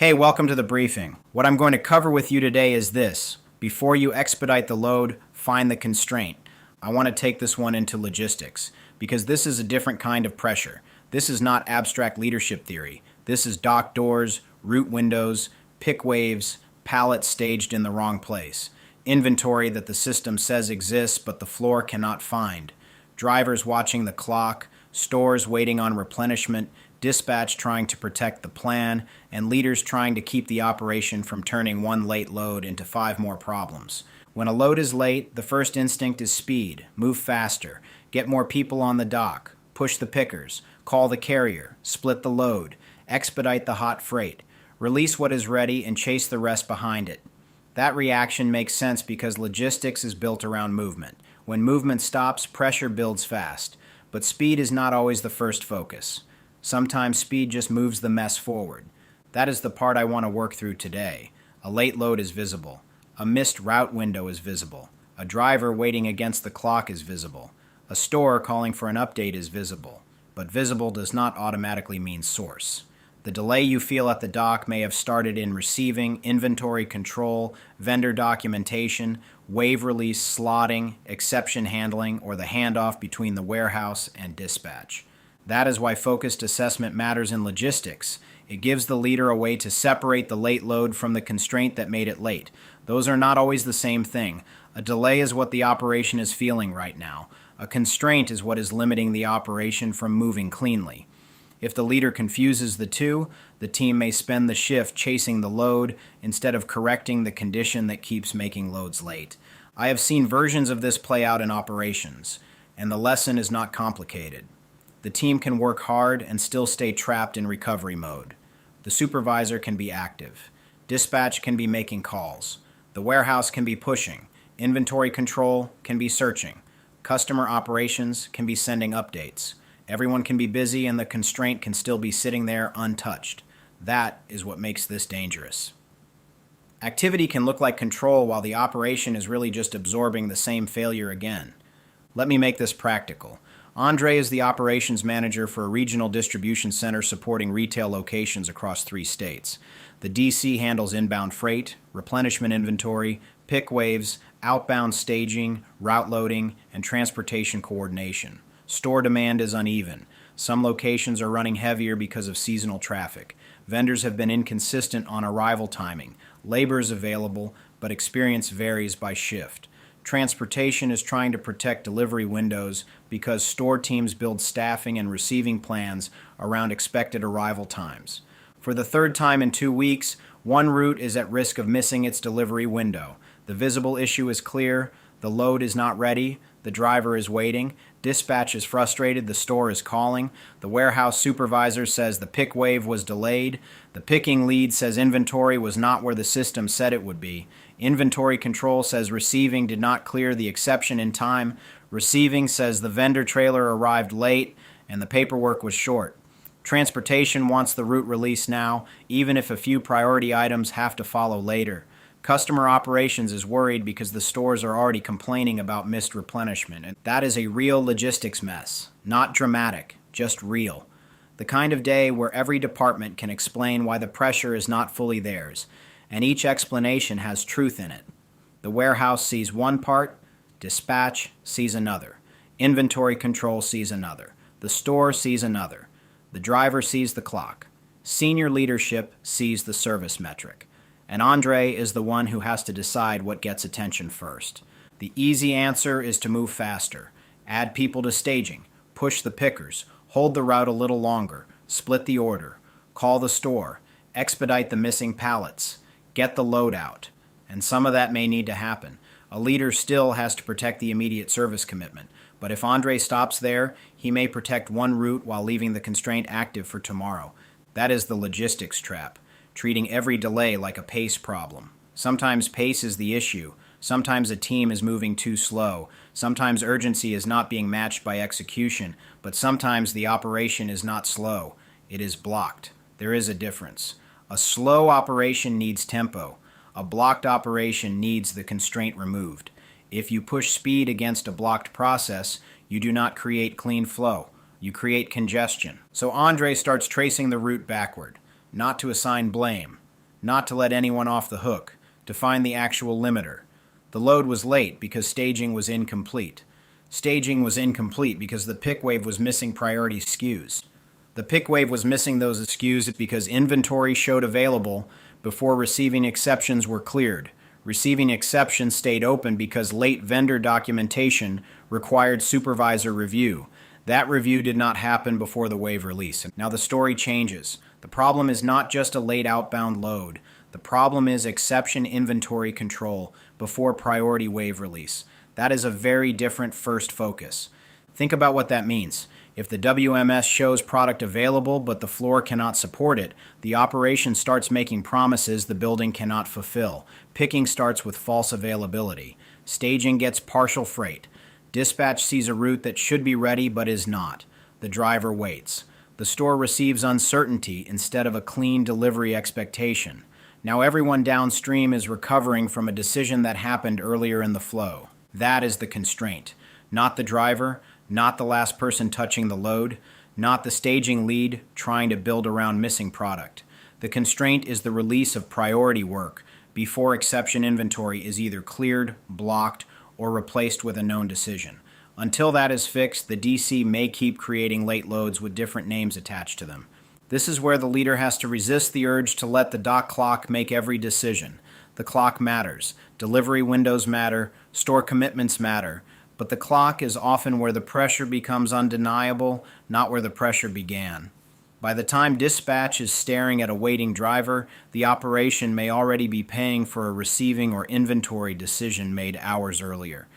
Hey, welcome to the briefing. What I'm going to cover with you today is this. Before you expedite the load, find the constraint. I want to take this one into logistics because this is a different kind of pressure. This is not abstract leadership theory. This is dock doors, route windows, pick waves, pallets staged in the wrong place, inventory that the system says exists but the floor cannot find, drivers watching the clock, stores waiting on replenishment, dispatch trying to protect the plan, and leaders trying to keep the operation from turning one late load into 5 more problems. When a load is late, the first instinct is speed, move faster, get more people on the dock, push the pickers, call the carrier, split the load, expedite the hot freight, release what is ready and chase the rest behind it. That reaction makes sense because logistics is built around movement. When movement stops, pressure builds fast. But speed is not always the first focus. Sometimes speed just moves the mess forward. That is the part I want to work through today. A late load is visible. A missed route window is visible. A driver waiting against the clock is visible. A store calling for an update is visible. But visible does not automatically mean source. The delay you feel at the dock may have started in receiving, inventory control, vendor documentation, wave release, slotting, exception handling, or the handoff between the warehouse and dispatch. That is why focused assessment matters in logistics. It gives the leader a way to separate the late load from the constraint that made it late. Those are not always the same thing. A delay is what the operation is feeling right now. A constraint is what is limiting the operation from moving cleanly. If the leader confuses the two, the team may spend the shift chasing the load instead of correcting the condition that keeps making loads late. I have seen versions of this play out in operations, and the lesson is not complicated. The team can work hard and still stay trapped in recovery mode. The supervisor can be active. Dispatch can be making calls. The warehouse can be pushing. Inventory control can be searching. Customer operations can be sending updates. Everyone can be busy and the constraint can still be sitting there untouched. That is what makes this dangerous. Activity can look like control while the operation is really just absorbing the same failure again. Let me make this practical. Andre is the operations manager for a regional distribution center supporting retail locations across 3 states. The DC handles inbound freight, replenishment inventory, pick waves, outbound staging, route loading, and transportation coordination. Store demand is uneven. Some locations are running heavier because of seasonal traffic. Vendors have been inconsistent on arrival timing. Labor is available, but experience varies by shift. Transportation is trying to protect delivery windows because store teams build staffing and receiving plans around expected arrival times. For the 3rd time in 2 weeks, one route is at risk of missing its delivery window. The visible issue is clear, the load is not ready, the driver is waiting, dispatch is frustrated, the store is calling, the warehouse supervisor says the pick wave was delayed, the picking lead says inventory was not where the system said it would be, inventory control says receiving did not clear the exception in time, receiving says the vendor trailer arrived late and the paperwork was short. Transportation wants the route release now, even if a few priority items have to follow later. Customer operations is worried because the stores are already complaining about missed replenishment, and that is a real logistics mess. Not dramatic, just real. The kind of day where every department can explain why the pressure is not fully theirs, and each explanation has truth in it. The warehouse sees one part, dispatch sees another, inventory control sees another, the store sees another, the driver sees the clock, senior leadership sees the service metric. And Andre is the one who has to decide what gets attention first. The easy answer is to move faster, add people to staging, push the pickers, hold the route a little longer, split the order, call the store, expedite the missing pallets, get the load out. And some of that may need to happen. A leader still has to protect the immediate service commitment. But if Andre stops there, he may protect one route while leaving the constraint active for tomorrow. That is the logistics trap. Treating every delay like a pace problem. Sometimes pace is the issue. Sometimes a team is moving too slow. Sometimes urgency is not being matched by execution, but sometimes the operation is not slow. It is blocked. There is a difference. A slow operation needs tempo. A blocked operation needs the constraint removed. If you push speed against a blocked process, you do not create clean flow. You create congestion. So Andre starts tracing the route backward. Not to assign blame, not to let anyone off the hook, to find the actual limiter. The load was late because staging was incomplete. Staging was incomplete because the pick wave was missing priority SKUs. The pick wave was missing those SKUs because inventory showed available before receiving exceptions were cleared. Receiving exceptions stayed open because late vendor documentation required supervisor review. That review did not happen before the wave release. Now the story changes. The problem is not just a late outbound load. The problem is exception inventory control before priority wave release. That is a very different first focus. Think about what that means. If the WMS shows product available but the floor cannot support it, the operation starts making promises the building cannot fulfill. Picking starts with false availability. Staging gets partial freight. Dispatch sees a route that should be ready but is not. The driver waits. The store receives uncertainty instead of a clean delivery expectation. Now everyone downstream is recovering from a decision that happened earlier in the flow. That is the constraint. Not the driver, not the last person touching the load, not the staging lead trying to build around missing product. The constraint is the release of priority work before exception inventory is either cleared, blocked, or replaced with a known decision. Until that is fixed, the DC may keep creating late loads with different names attached to them. This is where the leader has to resist the urge to let the dock clock make every decision. The clock matters. Delivery windows matter. Store commitments matter. But the clock is often where the pressure becomes undeniable, not where the pressure began. By the time dispatch is staring at a waiting driver, the operation may already be paying for a receiving or inventory decision made hours earlier.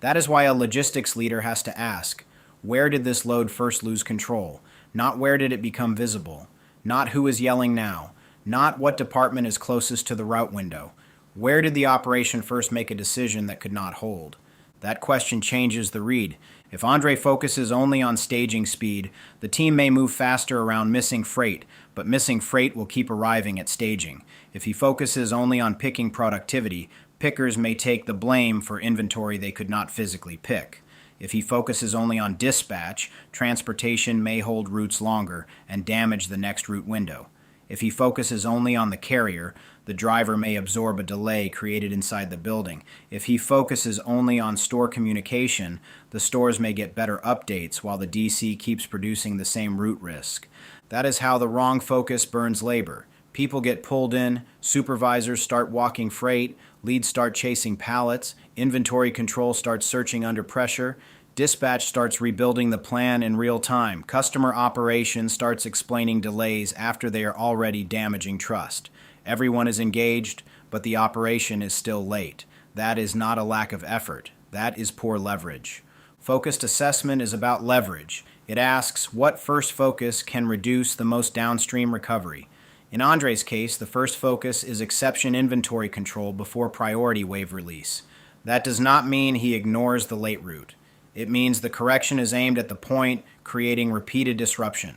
That is why a logistics leader has to ask, where did this load first lose control? Not where did it become visible? Not who is yelling now? Not what department is closest to the route window? Where did the operation first make a decision that could not hold? That question changes the read. If Andre focuses only on staging speed, the team may move faster around missing freight, but missing freight will keep arriving at staging. If he focuses only on picking productivity, pickers may take the blame for inventory they could not physically pick. If he focuses only on dispatch, transportation may hold routes longer and damage the next route window. If he focuses only on the carrier, the driver may absorb a delay created inside the building. If he focuses only on store communication, the stores may get better updates while the DC keeps producing the same route risk. That is how the wrong focus burns labor. People get pulled in, supervisors start walking freight, leads start chasing pallets, inventory control starts searching under pressure, dispatch starts rebuilding the plan in real time, customer operations starts explaining delays after they are already damaging trust. Everyone is engaged, but the operation is still late. That is not a lack of effort. That is poor leverage. Focused assessment is about leverage. It asks what first focus can reduce the most downstream recovery. In Andre's case, the first focus is exception inventory control before priority wave release. That does not mean he ignores the late route. It means the correction is aimed at the point, creating repeated disruption.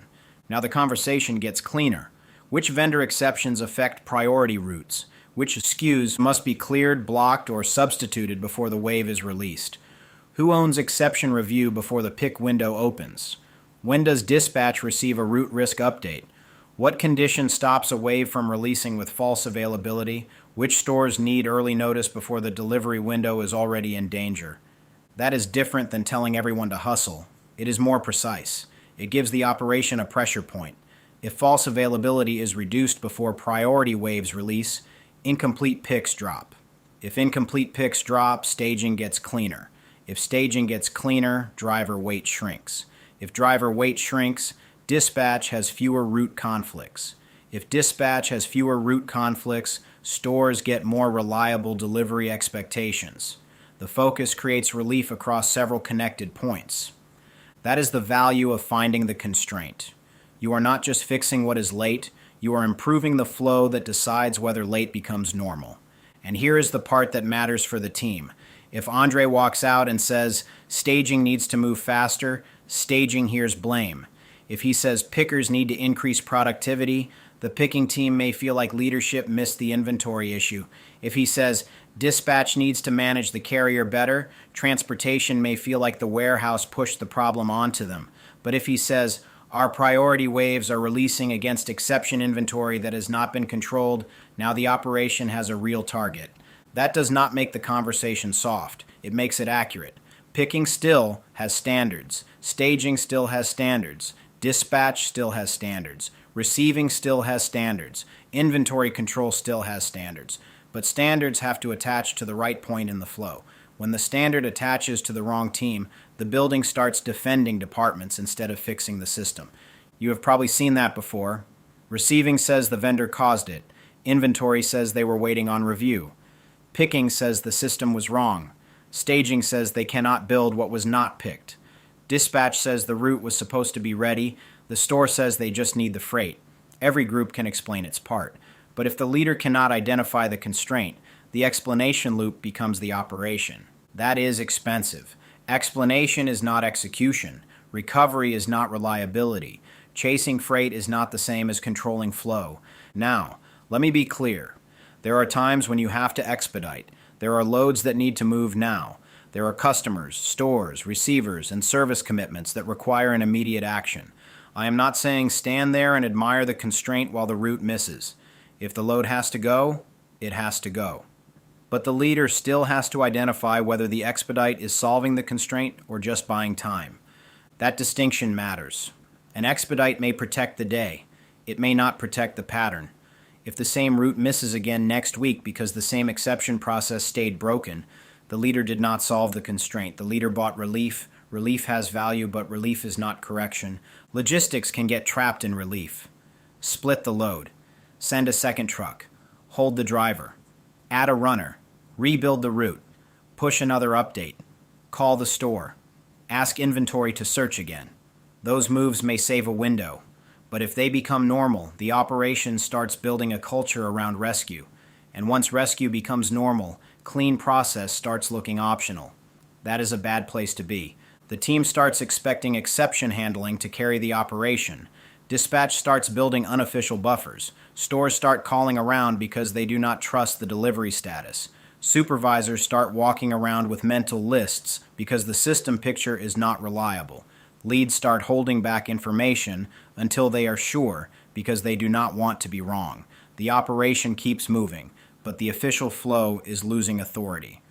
Now the conversation gets cleaner. Which vendor exceptions affect priority routes? Which SKUs must be cleared, blocked, or substituted before the wave is released? Who owns exception review before the pick window opens? When does dispatch receive a route risk update? What condition stops a wave from releasing with false availability? Which stores need early notice before the delivery window is already in danger? That is different than telling everyone to hustle. It is more precise. It gives the operation a pressure point. If false availability is reduced before priority waves release, incomplete picks drop. If incomplete picks drop, staging gets cleaner. If staging gets cleaner, driver weight shrinks. If driver weight shrinks, dispatch has fewer route conflicts. If dispatch has fewer route conflicts, stores get more reliable delivery expectations. The focus creates relief across several connected points. That is the value of finding the constraint. You are not just fixing what is late, you are improving the flow that decides whether late becomes normal. And here is the part that matters for the team. If Andre walks out and says, staging needs to move faster, staging hears blame. If he says pickers need to increase productivity, the picking team may feel like leadership missed the inventory issue. If he says dispatch needs to manage the carrier better, transportation may feel like the warehouse pushed the problem onto them. But if he says Our priority waves are releasing against exception inventory that has not been controlled. Now the operation has a real target. That does not make the conversation soft. It makes it accurate. Picking still has standards. Staging still has standards. Dispatch still has standards. Receiving still has standards. Inventory control still has standards. But standards have to attach to the right point in the flow. When the standard attaches to the wrong team, the building starts defending departments instead of fixing the system. You have probably seen that before. Receiving says the vendor caused it. Inventory says they were waiting on review. Picking says the system was wrong. Staging says they cannot build what was not picked. Dispatch says the route was supposed to be ready. The store says they just need the freight. Every group can explain its part. But if the leader cannot identify the constraint, the explanation loop becomes the operation. That is expensive. Explanation is not execution. Recovery is not reliability. Chasing freight is not the same as controlling flow. Now, let me be clear. There are times when you have to expedite. There are loads that need to move now. There are customers, stores, receivers, and service commitments that require an immediate action. I am not saying stand there and admire the constraint while the route misses. If the load has to go, it has to go. But the leader still has to identify whether the expedite is solving the constraint or just buying time. That distinction matters. An expedite may protect the day. It may not protect the pattern. If the same route misses again next week because the same exception process stayed broken, the leader did not solve the constraint. The leader bought relief. Relief has value, but relief is not correction. Logistics can get trapped in relief. Split the load. Send a second truck. Hold the driver. Add a runner. Rebuild the route. Push another update. Call the store. Ask inventory to search again. Those moves may save a window, but if they become normal, the operation starts building a culture around rescue. And once rescue becomes normal, clean process starts looking optional. That is a bad place to be. The team starts expecting exception handling to carry the operation. Dispatch starts building unofficial buffers. Stores start calling around because they do not trust the delivery status. Supervisors start walking around with mental lists because the system picture is not reliable. Leads start holding back information until they are sure because they do not want to be wrong. The operation keeps moving, but the official flow is losing authority.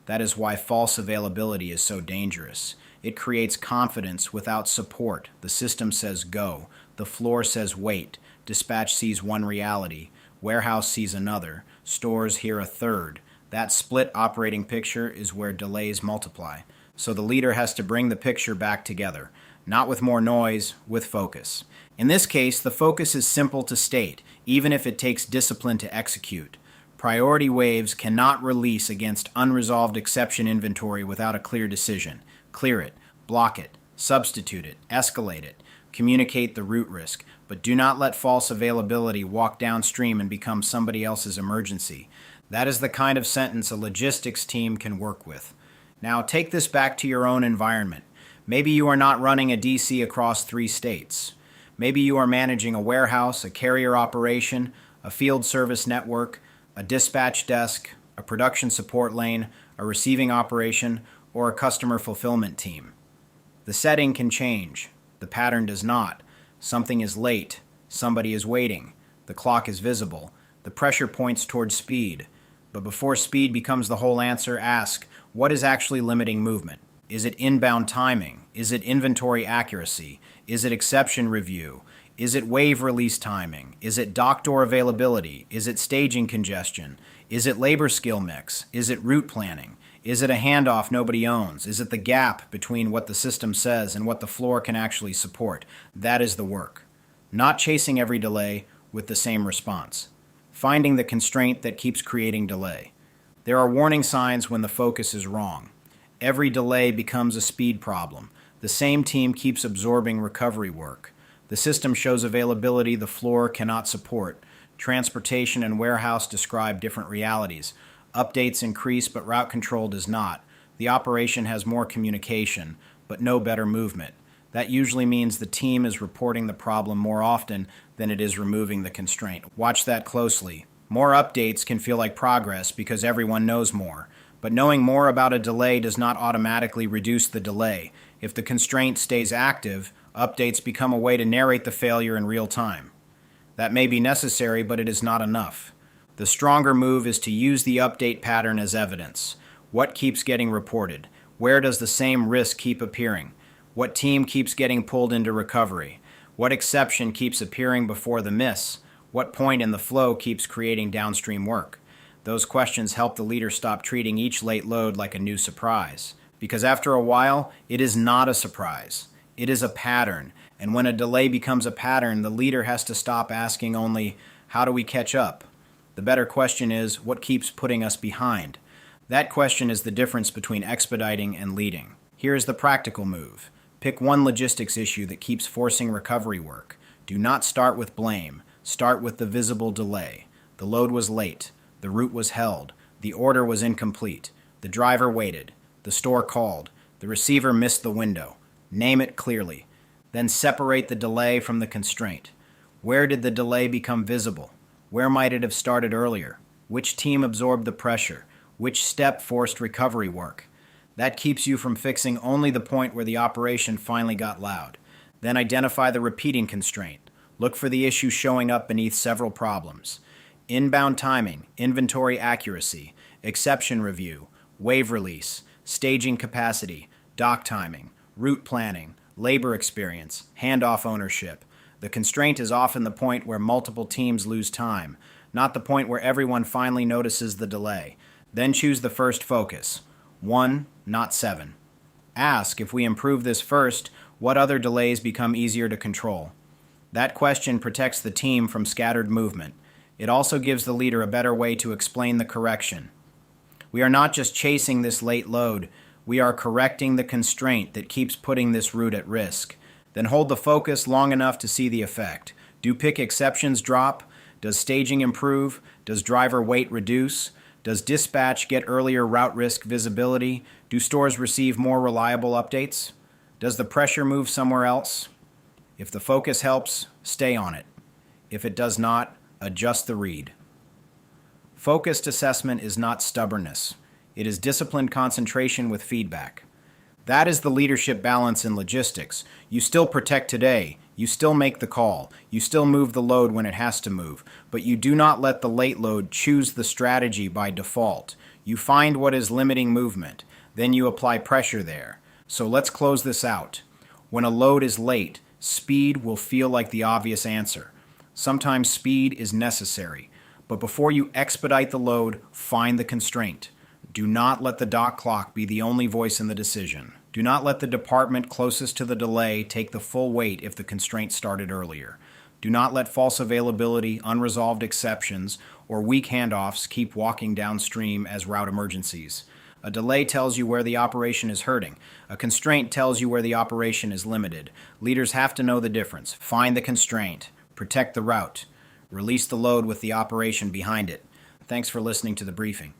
That is why false availability is so dangerous. It creates confidence without support. The system says go. The floor says wait. Dispatch sees one reality. Warehouse sees another. Stores hear a third. That split operating picture is where delays multiply. So the leader has to bring the picture back together, not with more noise, with focus. In this case, the focus is simple to state, even if it takes discipline to execute. Priority waves cannot release against unresolved exception inventory without a clear decision. Clear it, block it, substitute it, escalate it, communicate the route risk, but do not let false availability walk downstream and become somebody else's emergency. That is the kind of sentence a logistics team can work with. Now take this back to your own environment. Maybe you are not running a DC across 3 states. Maybe you are managing a warehouse, a carrier operation, a field service network, a dispatch desk, a production support lane, a receiving operation, or a customer fulfillment team. The setting can change. The pattern does not. Something is late. Somebody is waiting. The clock is visible. The pressure points towards speed. But before speed becomes the whole answer, ask, what is actually limiting movement? Is it inbound timing? Is it inventory accuracy? Is it exception review? Is it wave release timing? Is it dock door availability? Is it staging congestion? Is it labor skill mix? Is it route planning? Is it a handoff nobody owns? Is it the gap between what the system says and what the floor can actually support? That is the work. Not chasing every delay with the same response. Finding the constraint that keeps creating delay. There are warning signs when the focus is wrong. Every delay becomes a speed problem. The same team keeps absorbing recovery work. The system shows availability the floor cannot support. Transportation and warehouse describe different realities. Updates increase, but route control does not. The operation has more communication, but no better movement. That usually means the team is reporting the problem more often than it is removing the constraint. Watch that closely. More updates can feel like progress because everyone knows more. But knowing more about a delay does not automatically reduce the delay. If the constraint stays active, Updates become a way to narrate the failure in real time. That may be necessary, but it is not enough. The stronger move is to use the update pattern as evidence. What keeps getting reported? Where does the same risk keep appearing? What team keeps getting pulled into recovery? What exception keeps appearing before the miss? What point in the flow keeps creating downstream work? Those questions help the leader stop treating each late load like a new surprise. Because after a while, it is not a surprise. It is a pattern. And when a delay becomes a pattern, the leader has to stop asking only, how do we catch up? The better question is, what keeps putting us behind? That question is the difference between expediting and leading. Here is the practical move. Pick one logistics issue that keeps forcing recovery work. Do not start with blame. Start with the visible delay. The load was late. The route was held. The order was incomplete. The driver waited. The store called. The receiver missed the window. Name it clearly. Then separate the delay from the constraint. Where did the delay become visible? Where might it have started earlier? Which team absorbed the pressure? Which step forced recovery work? That keeps you from fixing only the point where the operation finally got loud. Then identify the repeating constraint. Look for the issue showing up beneath several problems. Inbound timing, inventory accuracy, exception review, wave release, staging capacity, dock timing, route planning, labor experience, handoff ownership. The constraint is often the point where multiple teams lose time, not the point where everyone finally notices the delay. Then choose the first focus. 1, not 7. Ask, if we improve this first, what other delays become easier to control? That question protects the team from scattered movement. It also gives the leader a better way to explain the correction. We are not just chasing this late load, we are correcting the constraint that keeps putting this route at risk. Then hold the focus long enough to see the effect. Do pick exceptions drop? Does staging improve? Does driver weight reduce? Does dispatch get earlier route risk visibility? Do stores receive more reliable updates? Does the pressure move somewhere else? If the focus helps, stay on it. If it does not, adjust the read. Focused assessment is not stubbornness. It is disciplined concentration with feedback. That is the leadership balance in logistics. You still protect today. You still make the call. You still move the load when it has to move. But you do not let the late load choose the strategy by default. You find what is limiting movement. Then you apply pressure there. So let's close this out. When a load is late, speed will feel like the obvious answer. Sometimes speed is necessary. But before you expedite the load, find the constraint. Do not let the dock clock be the only voice in the decision. Do not let the department closest to the delay take the full weight if the constraint started earlier. Do not let false availability, unresolved exceptions, or weak handoffs keep walking downstream as route emergencies. A delay tells you where the operation is hurting. A constraint tells you where the operation is limited. Leaders have to know the difference. Find the constraint. Protect the route. Release the load with the operation behind it. Thanks for listening to the briefing.